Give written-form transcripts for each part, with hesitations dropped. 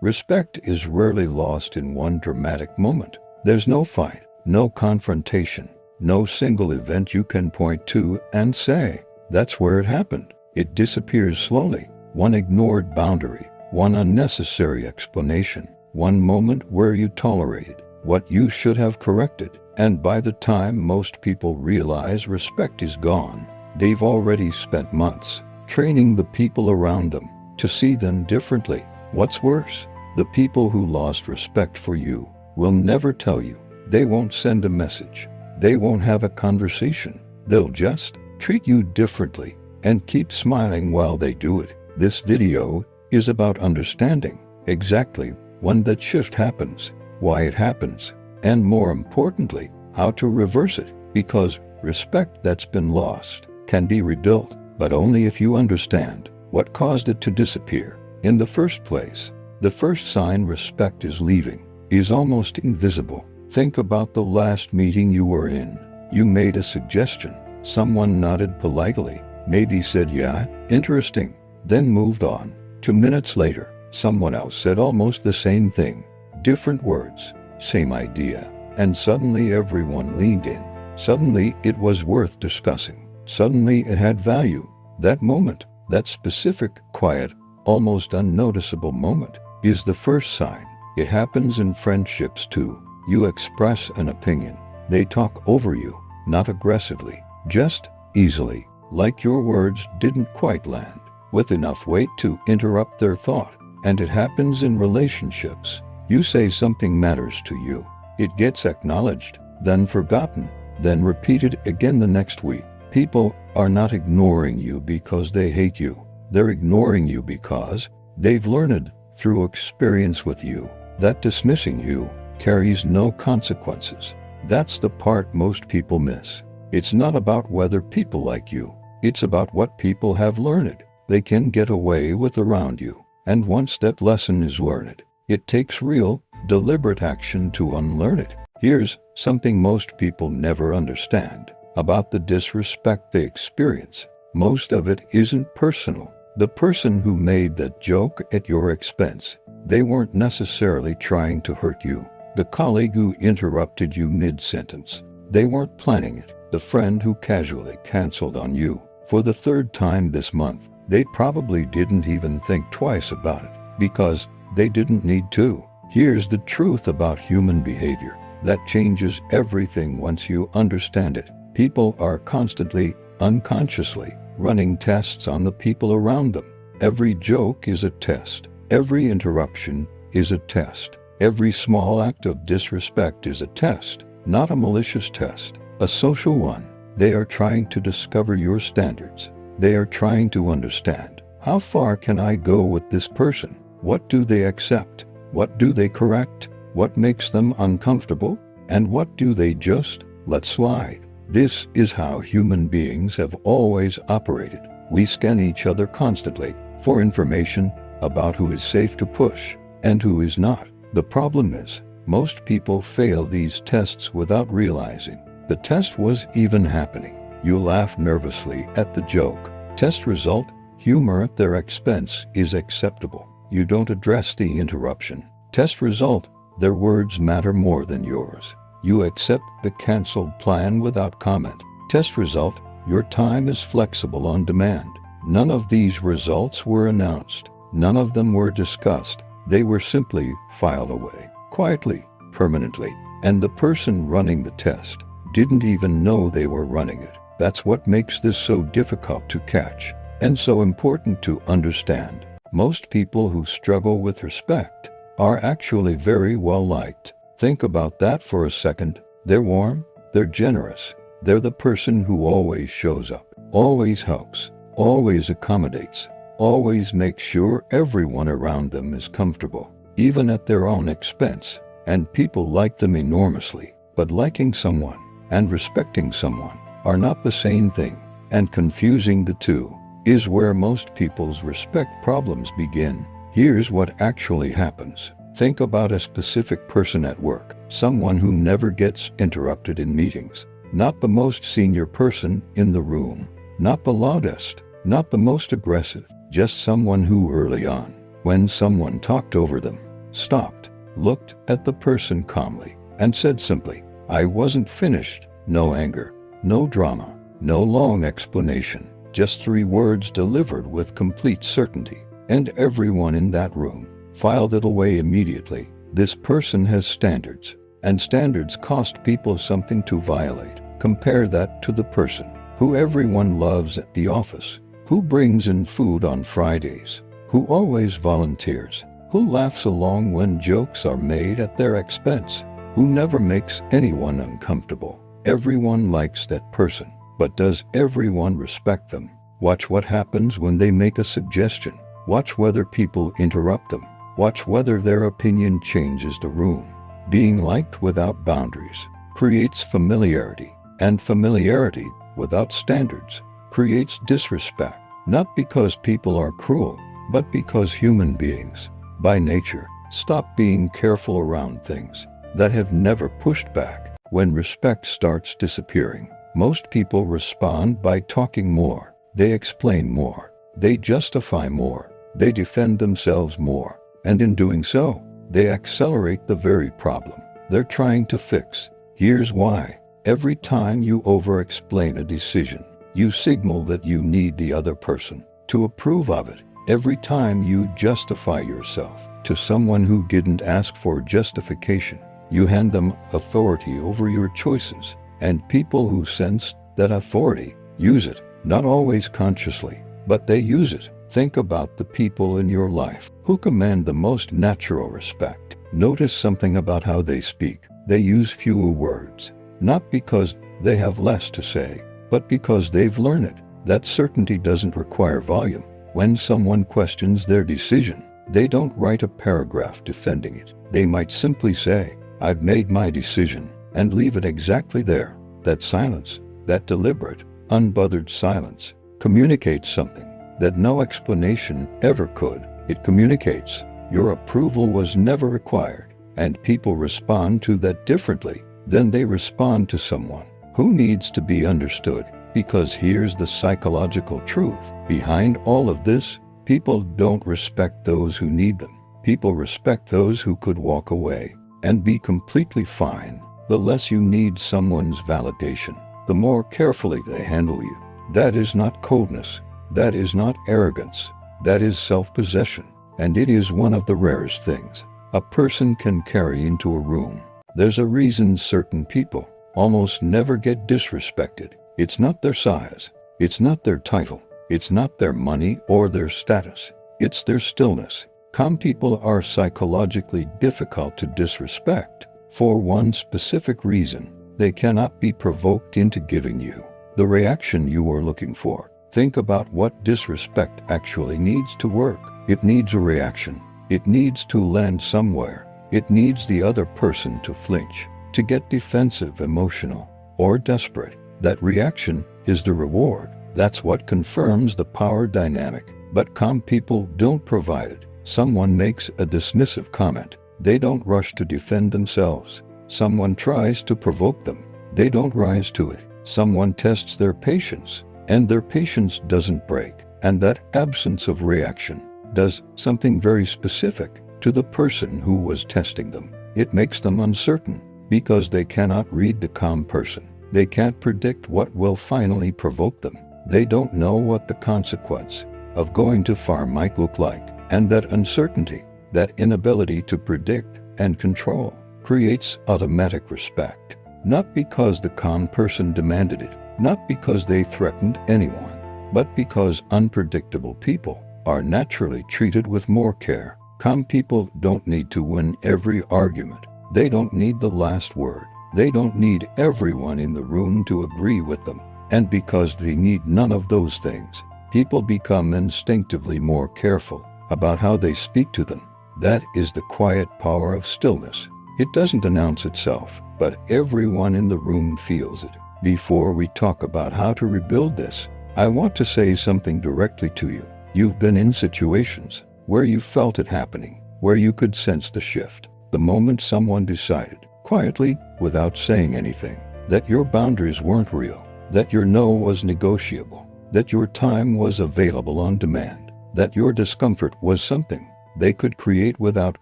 Respect is rarely lost in one dramatic moment. There's no fight, no confrontation, no single event you can point to and say, that's where it happened. It disappears slowly. One ignored boundary, one unnecessary explanation, one moment where you tolerated what you should have corrected. And by the time most people realize respect is gone, they've already spent months training the people around them to see them differently. What's worse, the people who lost respect for you will never tell you. They won't send a message. They won't have a conversation. They'll just treat you differently and keep smiling while they do it. This video is about understanding exactly when that shift happens, why it happens, and more importantly, how to reverse it. Because respect that's been lost can be rebuilt, but only if you understand what caused it to disappear in the first place. The first sign respect is leaving is almost invisible. Think about the last meeting you were in. You made a suggestion. Someone nodded politely, maybe said, "Yeah, interesting," then moved on. 2 minutes later, someone else said almost the same thing. Different words, same idea. And suddenly everyone leaned in. Suddenly it was worth discussing. Suddenly it had value. That moment, that specific, quiet, almost unnoticeable moment, is the first sign. It happens in friendships too. You express an opinion. They talk over you, not aggressively, just easily, like your words didn't quite land, with enough weight to interrupt their thought. And it happens in relationships. You say something matters to you. It gets acknowledged, then forgotten, then repeated again the next week. People are not ignoring you because they hate you. They're ignoring you because they've learned through experience with you that dismissing you carries no consequences. That's the part most people miss. It's not about whether people like you. It's about what people have learned they can get away with around you. And once that lesson is learned, it takes real, deliberate action to unlearn it. Here's something most people never understand about the disrespect they experience. Most of it isn't personal. The person who made that joke at your expense, they weren't necessarily trying to hurt you. The colleague who interrupted you mid-sentence, they weren't planning it. The friend who casually canceled on you for the 3rd time this month, they probably didn't even think twice about it because they didn't need to. Here's the truth about human behavior that changes everything once you understand it. People are constantly, unconsciously, running tests on the people around them. Every joke is a test. Every interruption is a test. Every small act of disrespect is a test, not a malicious test, a social one. They are trying to discover your standards. They are trying to understand, how far can I go with this person? What do they accept? What do they correct? What makes them uncomfortable? And what do they just let slide? This is how human beings have always operated. We scan each other constantly for information about who is safe to push and who is not. The problem is, most people fail these tests without realizing the test was even happening. You laugh nervously at the joke. Test result, humor at their expense is acceptable. You don't address the interruption. Test result, their words matter more than yours. You accept the canceled plan without comment. Test result, your time is flexible on demand. None of these results were announced. None of them were discussed. They were simply filed away, quietly, permanently. And the person running the test didn't even know they were running it. That's what makes this so difficult to catch and so important to understand. Most people who struggle with respect are actually very well liked. Think about that for a second. They're warm, they're generous, they're the person who always shows up, always helps, always accommodates, always makes sure everyone around them is comfortable, even at their own expense. And people like them enormously. But liking someone and respecting someone are not the same thing, and confusing the two is where most people's respect problems begin. Here's what actually happens. Think about a specific person at work, someone who never gets interrupted in meetings. Not the most senior person in the room, not the loudest, not the most aggressive, just someone who early on, when someone talked over them, stopped, looked at the person calmly, and said simply, "I wasn't finished." No anger, no drama, no long explanation, just 3 words delivered with complete certainty. And everyone in that room filed it away immediately. This person has standards, and standards cost people something to violate. Compare that to the person who everyone loves at the office, who brings in food on Fridays, who always volunteers, who laughs along when jokes are made at their expense, who never makes anyone uncomfortable. Everyone likes that person, but does everyone respect them? Watch what happens when they make a suggestion. Watch whether people interrupt them. Watch whether their opinion changes the room. Being liked without boundaries creates familiarity, and familiarity without standards creates disrespect. Not because people are cruel, but because human beings, by nature, stop being careful around things that have never pushed back. When respect starts disappearing, most people respond by talking more. They explain more. They justify more. They defend themselves more. And in doing so, they accelerate the very problem they're trying to fix. Here's why. Every time you over-explain a decision, you signal that you need the other person to approve of it. Every time you justify yourself to someone who didn't ask for justification, you hand them authority over your choices. And people who sense that authority use it, not always consciously, but they use it. Think about the people in your life who command the most natural respect. Notice something about how they speak. They use fewer words, not because they have less to say, but because they've learned it. That certainty doesn't require volume. When someone questions their decision, they don't write a paragraph defending it. They might simply say, "I've made my decision," and leave it exactly there. That silence, that deliberate, unbothered silence, communicates something that no explanation ever could. It communicates your approval was never required, and people respond to that differently than they respond to someone who needs to be understood. Because here's the psychological truth behind all of this: people don't respect those who need them. People respect those who could walk away and be completely fine. The less you need someone's validation, the more carefully they handle you. That is not coldness. That is not arrogance. That is self-possession. And it is one of the rarest things a person can carry into a room. There's a reason certain people almost never get disrespected. It's not their size. It's not their title. It's not their money or their status. It's their stillness. Calm people are psychologically difficult to disrespect for one specific reason: they cannot be provoked into giving you the reaction you are looking for. Think about what disrespect actually needs to work. It needs a reaction. It needs to land somewhere. It needs the other person to flinch, to get defensive, emotional, or desperate. That reaction is the reward. That's what confirms the power dynamic. But calm people don't provide it. Someone makes a dismissive comment. They don't rush to defend themselves. Someone tries to provoke them. They don't rise to it. Someone tests their patience, and their patience doesn't break. And that absence of reaction does something very specific to the person who was testing them. It makes them uncertain, because they cannot read the calm person. They can't predict what will finally provoke them. They don't know what the consequence of going too far might look like. And that uncertainty, that inability to predict and control, creates automatic respect. Not because the calm person demanded it, not because they threatened anyone, but because unpredictable people are naturally treated with more care. Calm people don't need to win every argument. They don't need the last word. They don't need everyone in the room to agree with them. And because they need none of those things, people become instinctively more careful about how they speak to them. That is the quiet power of stillness. It doesn't announce itself, but everyone in the room feels it. Before we talk about how to rebuild this, I want to say something directly to you. You've been in situations where you felt it happening, where you could sense the shift. The moment someone decided, quietly, without saying anything, that your boundaries weren't real, that your no was negotiable, that your time was available on demand, that your discomfort was something they could create without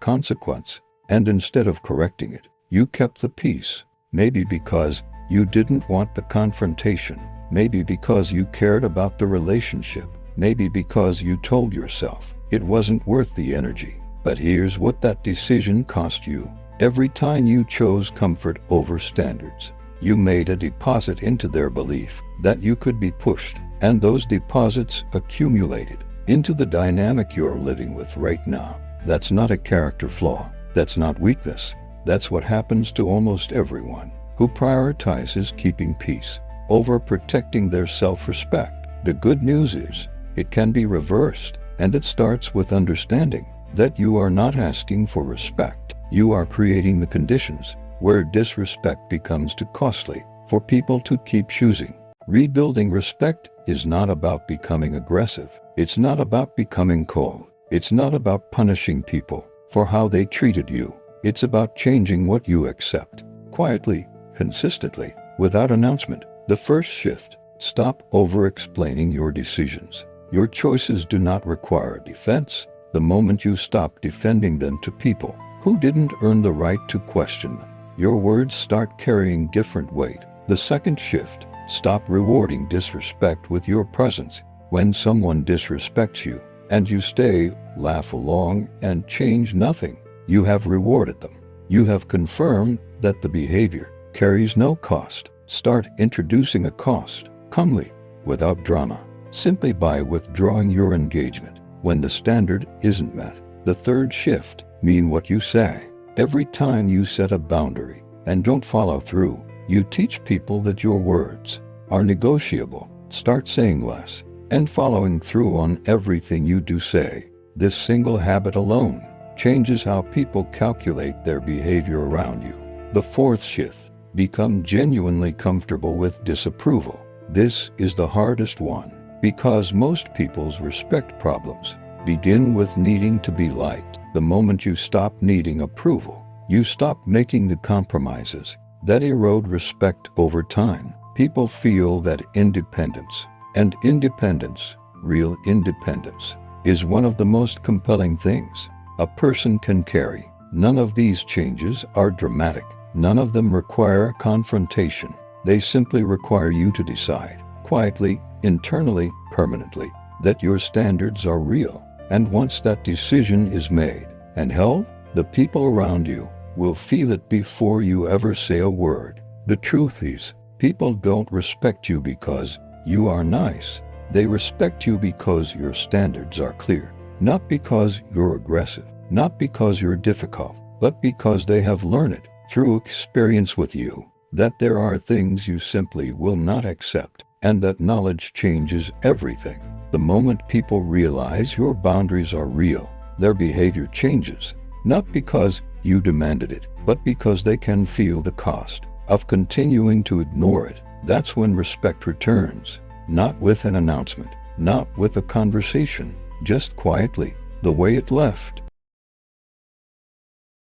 consequence. And instead of correcting it, you kept the peace. Maybe because you didn't want the confrontation. Maybe because you cared about the relationship. Maybe because you told yourself it wasn't worth the energy. But here's what that decision cost you. Every time you chose comfort over standards, you made a deposit into their belief that you could be pushed, and those deposits accumulated into the dynamic you're living with right now. That's not a character flaw. That's not weakness. That's what happens to almost everyone who prioritizes keeping peace over protecting their self-respect. The good news is, it can be reversed, and it starts with understanding that you are not asking for respect. You are creating the conditions where disrespect becomes too costly for people to keep choosing. Rebuilding respect is not about becoming aggressive. It's not about becoming cold. It's not about punishing people for how they treated you. It's about changing what you accept, quietly, consistently, without announcement. The first shift: stop over-explaining your decisions. Your choices do not require defense. The moment you stop defending them to people who didn't earn the right to question them, your words start carrying different weight. The second shift: stop rewarding disrespect with your presence. When someone disrespects you and you stay, laugh along, and change nothing, you have rewarded them. You have confirmed that the behavior carries no cost. Start introducing a cost, calmly, without drama, simply by withdrawing your engagement when the standard isn't met. The third shift: mean what you say. Every time you set a boundary and don't follow through, you teach people that your words are negotiable. Start saying less and following through on everything you do say. This single habit alone changes how people calculate their behavior around you. The fourth shift: become genuinely comfortable with disapproval. This is the hardest one, because most people's respect problems begin with needing to be liked. The moment you stop needing approval, you stop making the compromises that erode respect over time. People feel that independence, real independence, is one of the most compelling things a person can carry. None of these changes are dramatic. None of them require a confrontation. They simply require you to decide, quietly, internally, permanently, that your standards are real. And once that decision is made and held, the people around you will feel it before you ever say a word. The truth is, people don't respect you because you are nice. They respect you because your standards are clear. Not because you're aggressive, not because you're difficult, but because they have learned through experience with you that there are things you simply will not accept, and that knowledge changes everything. The moment people realize your boundaries are real, their behavior changes, not because you demanded it, but because they can feel the cost of continuing to ignore it. That's when respect returns, not with an announcement, not with a conversation, just quietly, the way it left.